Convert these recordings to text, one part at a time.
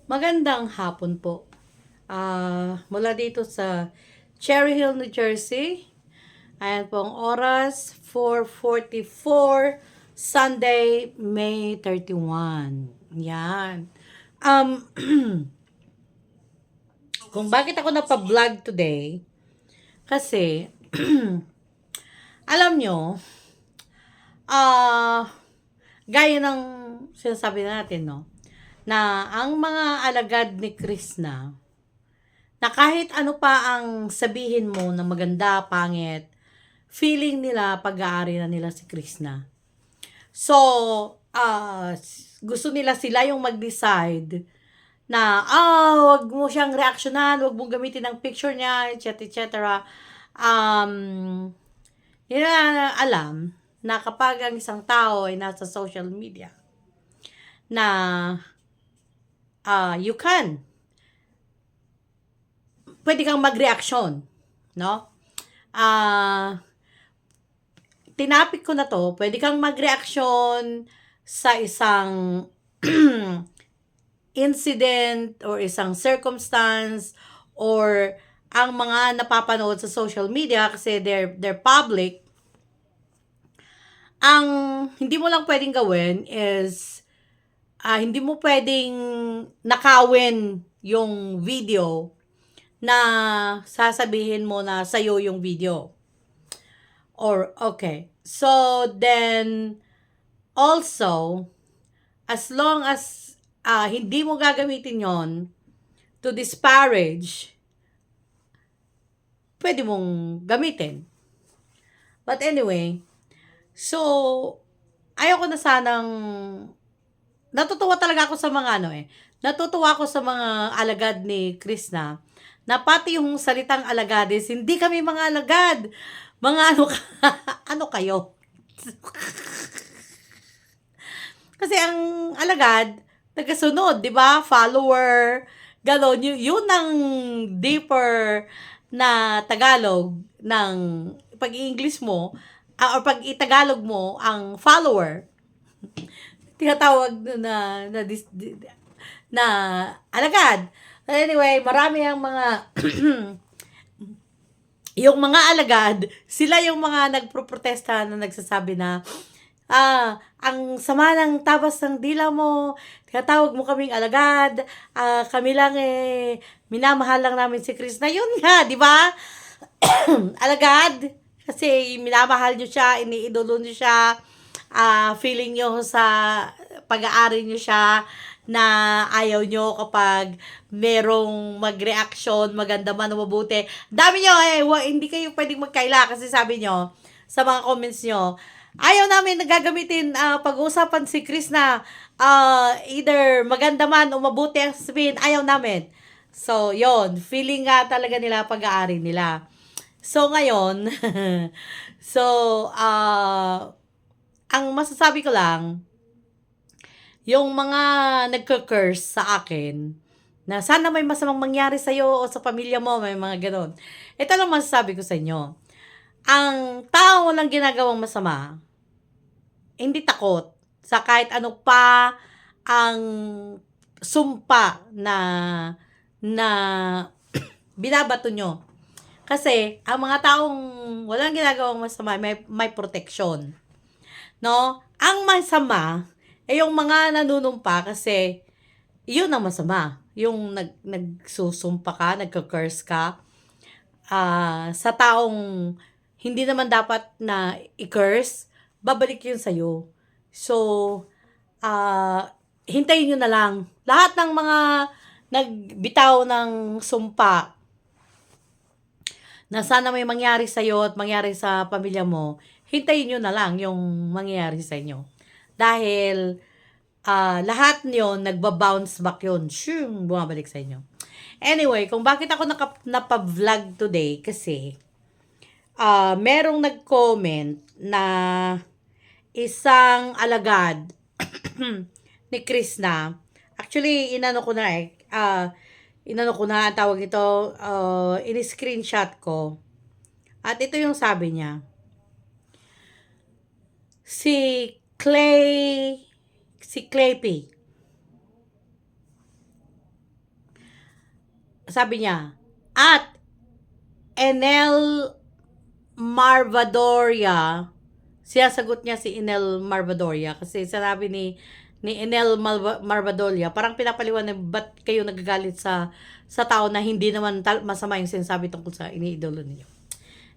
Magandang hapon po. Mula dito sa Cherry Hill, New Jersey. Ayan po ang oras, 4:44, Sunday, May 31. Yan. Um, kung bakit ako napa-vlog today, kasi, alam nyo, ah, gaya ng sinasabi natin, no, na ang mga alagad ni Krishna, na kahit ano pa ang sabihin mo na maganda, pangit, feeling nila pag-aari na nila si Krishna. So, gusto nila sila yung mag-decide na, wag mo siyang reaksyonan, wag mong gamitin ang picture niya, etc. etc. Um, Hindi na alam na kapag ang isang tao ay nasa social media, na pwede kang mag-reaksyon, no? Tinapik ko na to, pwede kang mag-reaksyon sa isang incident or isang circumstance or ang mga napapanood sa social media kasi they're public. Ang hindi mo lang pwedeng gawin is hindi mo pwedeng nakawin yung video na sasabihin mo na sa'yo yung video. Or, okay. So, then, also, as long as hindi mo gagamitin yon to disparage, pwede mong gamitin. But anyway, so, ayoko na sanang, natutuwa talaga ako sa mga natutuwa ako sa mga alagad ni Krishna, na pati yung salitang alagades, hindi kami mga alagad. Mga ano kayo? Kasi ang alagad, tagasunod, di ba? Follower, gano'n. Yun ang deeper na Tagalog ng pag-i-English mo, or pag-i-Tagalog mo ang follower. Tinatawag na alagad. Anyway, marami ang mga yung mga alagad, sila yung mga nagproprotesta na nagsasabi na, ang sama ng tabas ng dila mo, tinatawag mo kaming alagad, kami lang minamahal lang namin si Krishna. Yun nga, di ba? Alagad, kasi minamahal nyo siya, iniidolo nyo siya, feeling nyo sa pag-aari nyo siya, na ayaw nyo kapag merong mag-reaction, maganda man o mabuti. Dami nyo hindi kayo pwedeng magkaila kasi sabi nyo sa mga comments nyo, ayaw namin nagagamitin pag-uusapan si Chris na either maganda man o mabuti ang sabihin, ayaw namin. So, yon, feeling nga talaga nila pag-aari nila. So, ngayon, so, ang masasabi ko lang, yung mga nagka-curse sa akin, na sana may masamang mangyari sa'yo o sa pamilya mo, may mga ganon. Ito lang masasabi ko sa inyo. Ang tao walang ginagawang masama, hindi takot sa kahit ano pa ang sumpa na binabato nyo. Kasi, ang mga taong walang ginagawang masama, may protection. No? Ang masama, yung mga nanunumpa kasi, yun ang masama. Yung nagsusumpa ka, nagka-curse ka, sa taong hindi naman dapat na i-curse, babalik yun sa'yo. So, hintayin nyo na lang. Lahat ng mga nagbitaw ng sumpa na sana may mangyari sa'yo at mangyari sa pamilya mo, hintayin nyo na lang yung mangyayari sa inyo. Dahil, lahat yun, nagba-bounce back yun. Shum, bumabalik sa inyo. Anyway, kung bakit ako napa-vlog today, kasi, merong nag-comment na isang alagad ni Krishna. Actually, inano ko na ang tawag nito, in-screenshot ko. At ito yung sabi niya. Si Claypy. sabi niya, at Enel Marvadoria, sagot niya si Enel Marvadoria kasi sinabi ni Enel Marvadoria, parang pinapaliwanag ba't kayo nagagalit sa tao na hindi naman masama yung sinasabi tungkol sa iniidolo niyo.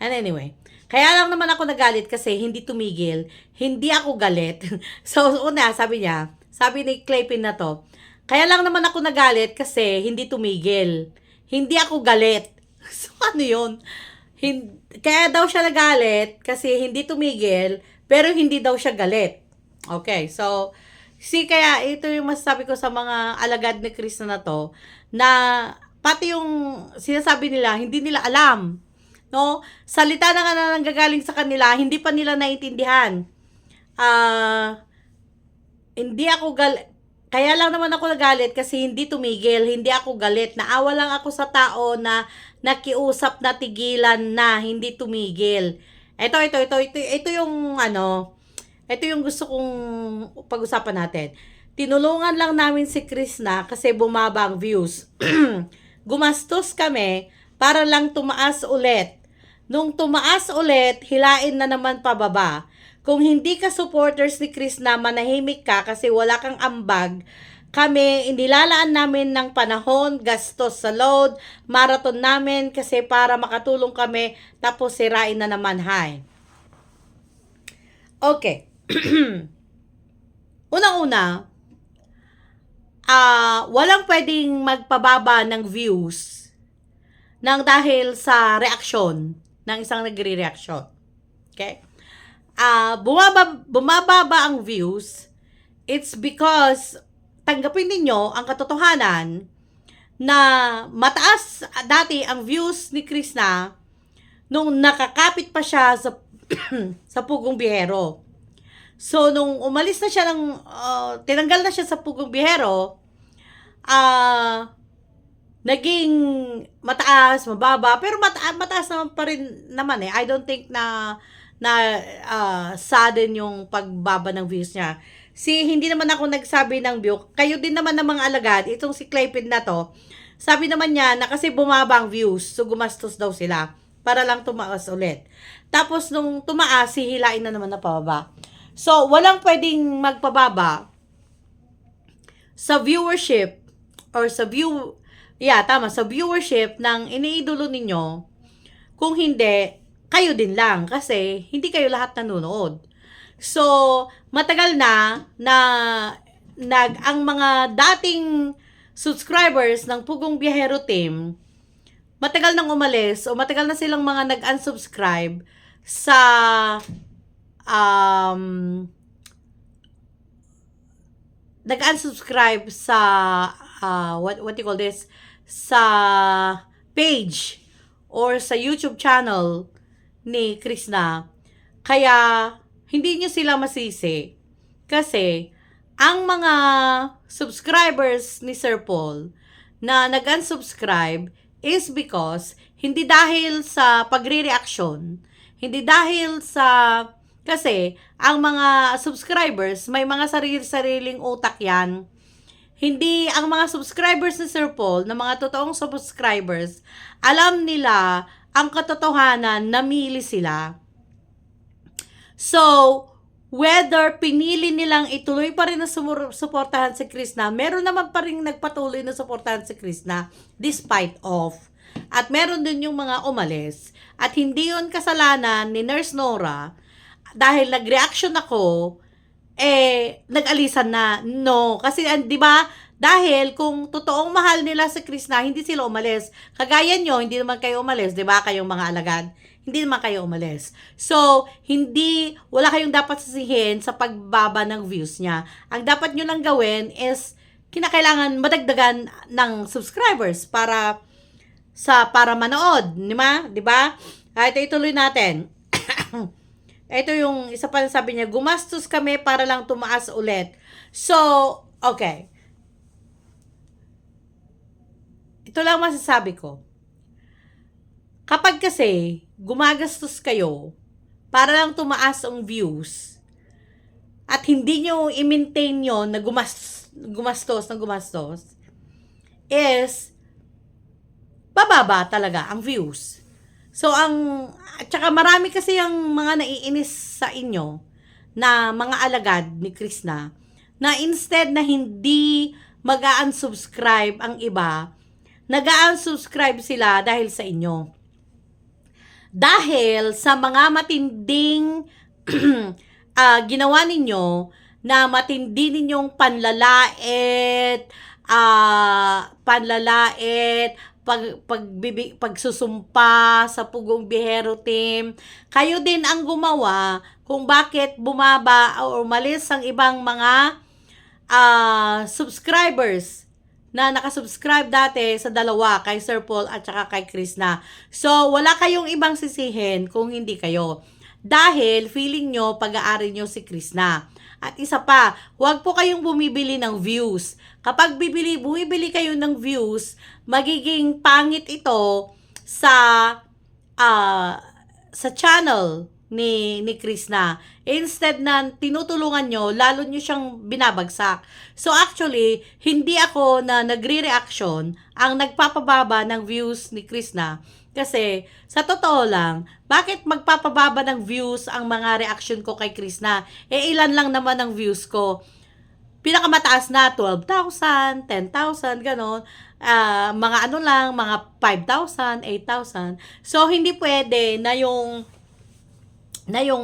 And anyway, kaya lang naman ako nagalit kasi hindi tumigil, hindi ako galit. So una, sabi ni Claypin na to, kaya lang naman ako nagalit kasi hindi tumigil, hindi ako galit. So ano yun? Kaya daw siya nagalit kasi hindi tumigil, pero hindi daw siya galit. Okay, so kaya ito yung masasabi ko sa mga alagad ni Chris na to, na pati yung sinasabi nila, hindi nila alam. No? Salita na nga na nanggagaling sa kanila, hindi pa nila naiintindihan. Hindi ako galit. Kaya lang naman ako nagalit kasi hindi tumigil, hindi ako galit. Naawa lang ako sa tao na nakiusap na tigilan na, hindi tumigil. Ito yung ito yung gusto kong pag-usapan natin. Tinulungan lang namin si Krishna kasi bumaba ang views. Gumastos kami para lang tumaas ulit. Nung tumaas ulit, hilain na naman pababa. Kung hindi ka supporters ni Krishna, manahimik ka kasi wala kang ambag. Kami, inilalaan namin ng panahon, gastos sa load, marathon namin kasi para makatulong kami, tapos sirain na naman, hay. Okay. Unang-una, walang pwedeng magpababa ng views nang dahil sa reaksyon ng isang nagre-reaksyon. Okay? Bumababa ang views, it's because tanggapin ninyo ang katotohanan na mataas dati ang views ni Krishna nung nakakapit pa siya sa sa Pugong Biyahero. So nung umalis na siya tinanggal na siya sa Pugong Biyahero, naging mataas, mababa, pero mataas naman pa rin naman eh. I don't think na sudden yung pagbaba ng views niya. Hindi naman ako nagsabi ng view. Kayo din naman ng mga alagad, itong si Claypin na to, sabi naman niya na kasi bumaba ang views, so gumastos daw sila para lang tumaas ulit. Tapos nung tumaas, hihilain na naman na pababa. So, walang pwedeng magpababa sa viewership or sa sa viewership ng iniidolo ninyo kung hindi kayo din lang kasi hindi kayo lahat nanonood. So, matagal na ang mga dating subscribers ng Pugong Biyahero Team, matagal nang umalis o matagal na silang mga nag-unsubscribe sa what you call this, sa page or sa YouTube channel ni Krishna. Kaya hindi nyo sila masisi kasi ang mga subscribers ni Sir Paul na nag-unsubscribe is because hindi dahil sa pagre-reaction, hindi dahil sa kasi ang mga subscribers may mga sarili-sariling utak yan. Hindi ang mga subscribers ni Sir Paul, na mga totoong subscribers, alam nila ang katotohanan, namili sila. So, whether pinili nilang ituloy pa rin na suportahan si Krishna, meron naman pa rin nagpatuloy na suportahan si Krishna despite of. At meron din yung mga umalis. At hindi yun kasalanan ni Nurse Nora dahil nag-reaction ako, nag-alisan na. No, kasi di ba? Dahil kung totoong mahal nila si Krishna, hindi sila umalis. Kagaya nyo, hindi naman kayo umalis, di ba? Kayong mga alagad, hindi naman kayo umalis. So, wala kayong dapat sisihin sa pagbaba ng views niya. Ang dapat nyo lang gawin is, kinakailangan madagdagan ng subscribers para manood, di ba? Ito ituloy natin. Ito yung isa pa sabi niya, gumastos kami para lang tumaas ulit. So, okay. Ito lang masasabi ko. Kapag kasi gumagastos kayo para lang tumaas ang views at hindi nyo i-maintain yun na gumastos is bababa talaga ang views. So, at saka marami kasi ang mga naiinis sa inyo na mga alagad ni Krishna na instead na hindi mag-unsubscribe ang iba, nag-unsubscribe sila dahil sa inyo. Dahil sa mga matinding ginawa ninyo na matindi ninyong panlalait, pagsusumpa sa Pugong Bihero Team. Kayo din ang gumawa kung bakit bumaba o umalis ang ibang mga subscribers na nakasubscribe dati sa dalawa, kay Sir Paul at saka kay Krishna. So, wala kayong ibang sisihin kung hindi kayo. Dahil feeling nyo, pag-aari nyo si Krishna. At isa pa, huwag po kayong bumibili ng views. Kapag bumibili kayo ng views, magiging pangit ito sa channel ni Krishna. Instead na tinutulungan nyo, lalo nyo siyang binabagsak. So actually, hindi ako na nagre-reaction ang nagpapababa ng views ni Krishna. Kasi, sa totoo lang, bakit magpapababa ng views ang mga reaction ko kay Krishna? Ilan lang naman ang views ko. Pinakamataas na, 12,000, 10,000, ganon. Mga mga 5,000, 8,000. So, hindi pwede na yung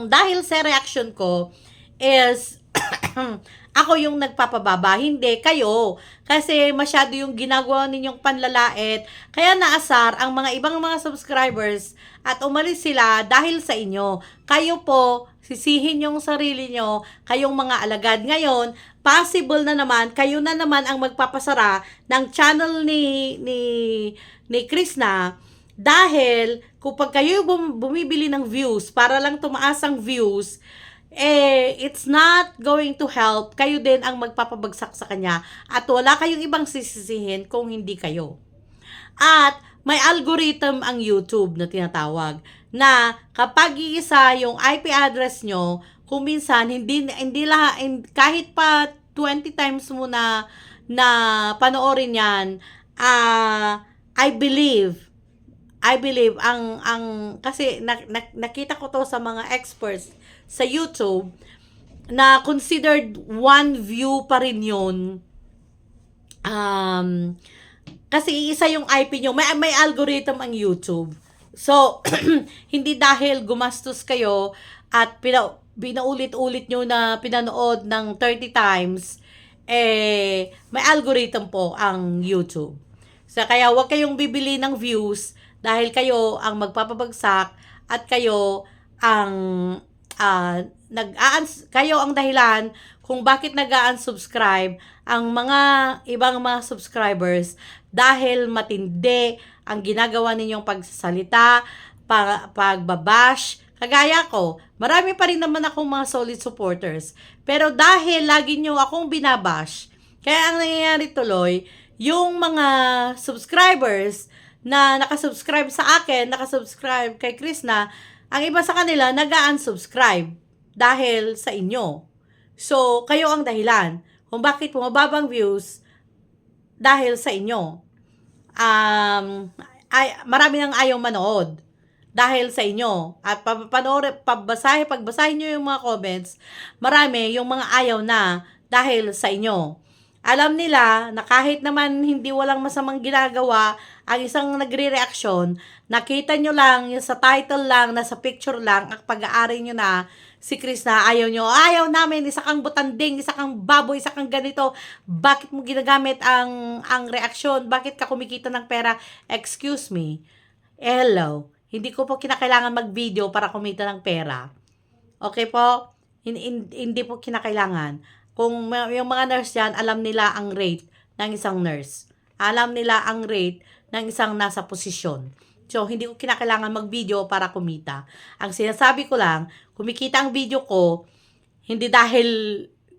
dahil sa reaction ko is ako yung nagpapababa, hindi kayo. Kasi masyado yung ginagawa ninyong panlalait. Kaya naasar ang mga ibang mga subscribers at umalis sila dahil sa inyo. Kayo po, sisihin yung sarili nyo, kayong mga alagad. Ngayon, possible na naman, kayo na naman ang magpapasara ng channel ni Krishna. Dahil, kapag kayo bumibili ng views para lang tumaas ang views, it's not going to help. Kayo din ang magpapabagsak sa kanya. At wala kayong ibang sisisihin kung hindi kayo. At may algorithm ang YouTube na tinatawag na kapag iisa yung IP address nyo, kung minsan kahit pa 20 times mo na panoorin yan, I believe kasi nakita ko to sa mga experts sa YouTube na considered one view pa rin yun. Kasi isa yung IP nyo, may algorithm ang YouTube. So, hindi dahil gumastos kayo at binaulit-ulit nyo na pinanood ng 30 times, may algorithm po ang YouTube. So, kaya huwag kayong bibili ng views dahil kayo ang magpapabagsak at kayo ang kayo ang dahilan kung bakit nag-unsubscribe ang mga ibang mga subscribers dahil matindi ang ginagawa ninyong pagsasalita, pagbabash. Kagaya ko, marami pa rin naman akong mga solid supporters. Pero dahil lagi nyo akong binabash, kaya ang nangyayari tuloy, yung mga subscribers na nakasubscribe sa akin, nakasubscribe kay Krishna, ang iba sa kanila nag-unsubscribe dahil sa inyo. So, kayo ang dahilan kung bakit bumababang views dahil sa inyo. Marami nang ayaw manood dahil sa inyo. At pagbasahin nyo yung mga comments, marami yung mga ayaw na dahil sa inyo. Alam nila na kahit naman hindi walang masamang ginagawa ang isang nagre-reaksyon, nakita nyo lang, yung sa title lang, nasa picture lang, ang pag-aari nyo na si Krishna, ayaw namin, isa kang butanding, isa kang baboy, isa kang ganito, bakit mo ginagamit ang reaksyon, bakit ka kumikita ng pera? Excuse me, hello, hindi ko po kinakailangan mag-video para kumita ng pera. Okay po? Hindi po kinakailangan. Kung yung mga nurse yan, alam nila ang rate ng isang nurse. Alam nila ang rate ng isang nasa posisyon. So, hindi ko kinakailangan mag-video para kumita. Ang sinasabi ko lang, kumikita ang video ko, hindi dahil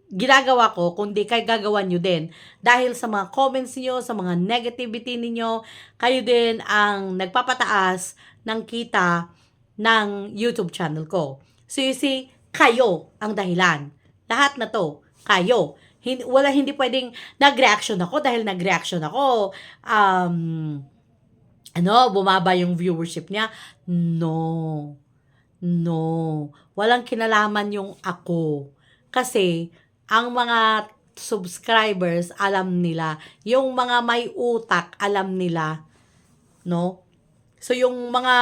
ginagawa ko, kundi kay gagawan nyo din. Dahil sa mga comments niyo, sa mga negativity niyo, kayo din ang nagpapataas ng kita ng YouTube channel ko. So, you see, kayo ang dahilan. Lahat na to, kayo. Hindi pwedeng nag-reaction ako dahil nag-reaction ako. bumaba yung viewership niya. No. No. Walang kinalaman yung ako. Kasi, ang mga subscribers, alam nila. Yung mga may utak, alam nila. No? So, yung mga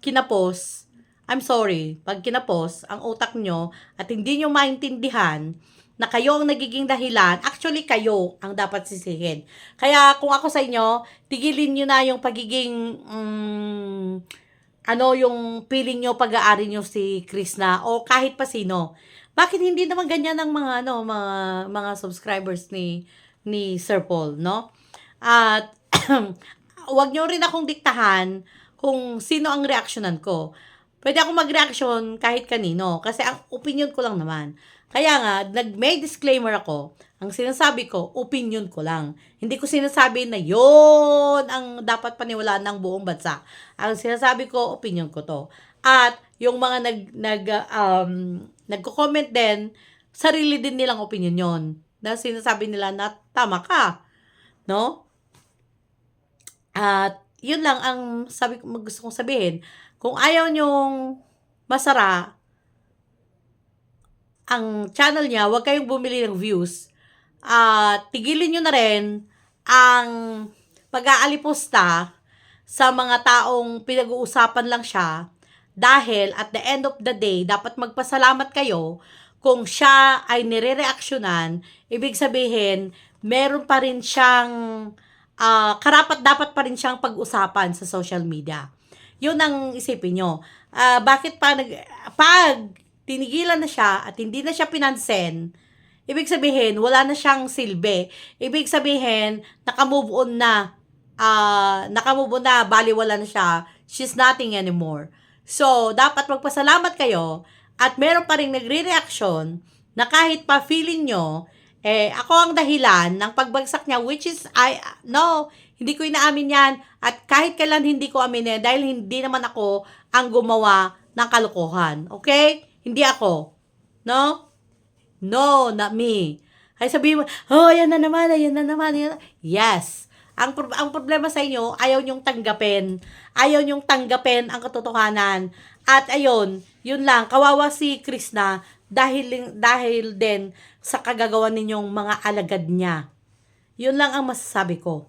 kinapos, I'm sorry, pag kinapos, ang utak nyo, at hindi nyo maintindihan, na kayo ang nagiging dahilan, actually kayo ang dapat sisihin. Kaya kung ako sa inyo, tigilin nyo na yung pagiging, yung feeling nyo, pag-aari nyo si Krishna o kahit pa sino. Bakit hindi naman ganyan ang mga subscribers ni Sir Paul, no? At wag nyo rin akong diktahan kung sino ang reaksyonan ko. Pwede akong mag-reaction kahit kanino kasi ang opinion ko lang naman. Kaya nga, may disclaimer ako. Ang sinasabi ko, opinion ko lang. Hindi ko sinasabi na yon ang dapat paniwalaan ng buong bansa. Ang sinasabi ko, opinion ko to. At yung mga nagko-comment din, sarili din nilang opinion yon. Na sinasabi nila na tama ka. No? At yun lang ang gusto kong sabihin. Kung ayaw nyong masara ang channel niya, huwag kayong bumili ng views. Tigilin nyo na rin ang pag-aalipusta sa mga taong pinag-uusapan lang siya dahil at the end of the day, dapat magpasalamat kayo kung siya ay nire-reaksyonan, ibig sabihin, meron pa rin siyang karapat-dapat pa rin siyang pag-usapan sa social media. Yun ang isipin nyo. Bakit pag tinigilan na siya at hindi na siya pinansin, ibig sabihin, wala na siyang silbi. Ibig sabihin, nakamove on na, baliwala na siya, she's nothing anymore. So, dapat magpasalamat kayo at meron pa rin nagre-reaction na kahit pa feeling nyo, ako ang dahilan ng pagbagsak niya, which is, no, hindi ko inaamin yan. At kahit kailan hindi ko aminin dahil hindi naman ako ang gumawa ng kalokohan. Okay? Hindi ako. No? No, not me. Kaya sabihin mo, yan na naman. Yes. Ang problema sa inyo, ayaw nyong tanggapin. Ayaw nyong tanggapin ang katotohanan. At ayun, yun lang, kawawa si Krishna dahil din sa kagagawa ninyong mga alagad niya. Yun lang ang masasabi ko.